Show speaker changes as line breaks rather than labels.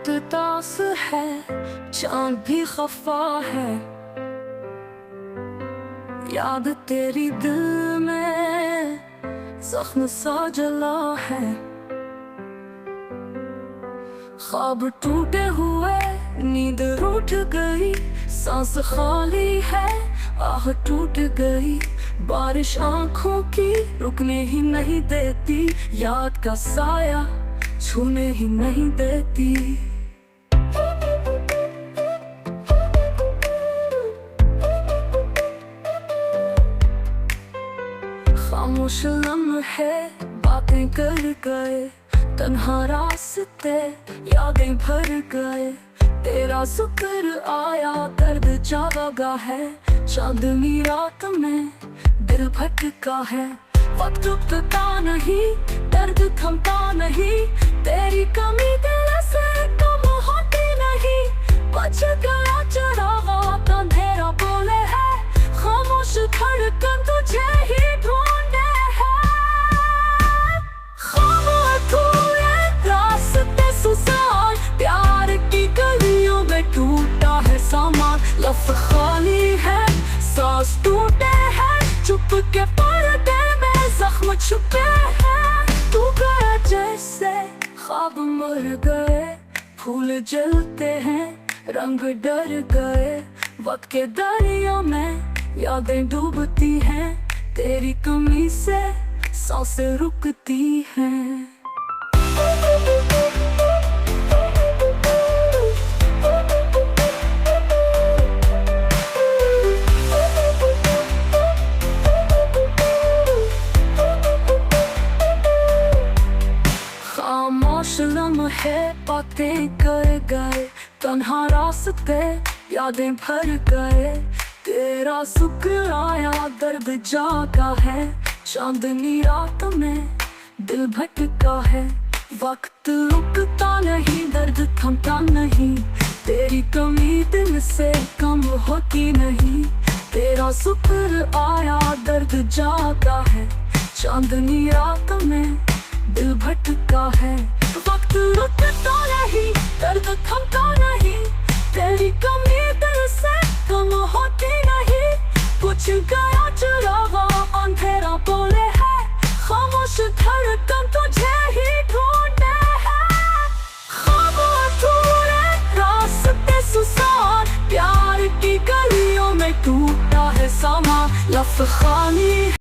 दास है, चांद भी खफा है। याद तेरी दिल में जख्म सा जला है। ख्वाब टूटे हुए, नींद रूठ गई, सांस खाली है, आह टूट गई। बारिश आंखों की रुकने ही नहीं देती, याद का साया छूने ही नहीं देती। खामोश लम्हे बातें कर गए, तन्हा रास्ते यादें भर गए। तेरा जिक्र आया, दर्द जागा है, चांदनी रात में दिल भटका है। वक्त रुकता नहीं, दर्द थमता नहीं, तेरी कमी दिल से कम होती नहीं। बच गया चरागा, अंधेरा बोले है, खामोश धड़कन तुझे ही ढूंढे है। खामोश हुए रास्ते सुसान, प्यार की गलियों में टूटा है सामान। लफ्ज़ खाली है, सांस टूटे हैं, चुप के पर्दे में जख्म छुपे हैं। तू गया जैसे ख्वाब मर गए, फूल जलते हैं, रंग डर गए। वक्त के दरिया में यादें डूबती हैं, तेरी कमी से सांसें रुकती हैं। खामोश लम्हे बातें कर गए, तन्हा रास्ते यादें भर गए। तेरा शुक्र आया, दर्द जागा है, चांदनी रात में दिल भटका है। वक्त रुकता नहीं, दर्द थमता नहीं, तेरी कमी दिल से कम होती नहीं। तेरा शुक्र आया, दर्द जागा है, चांदनी रात में दिल भटका है। वक्त रुकता नहीं, दर्द थमता नहीं, तेरी कमी दिल से कम होती नहीं। कुछ गया चरागा, अंधेरा बोले है, खामोश धड़कन तुझे ही ढूंढे है। खामोश हुए रास्ते सुसान, प्यार की गलियों में टूटा है सामान। लफ्ज़ खाली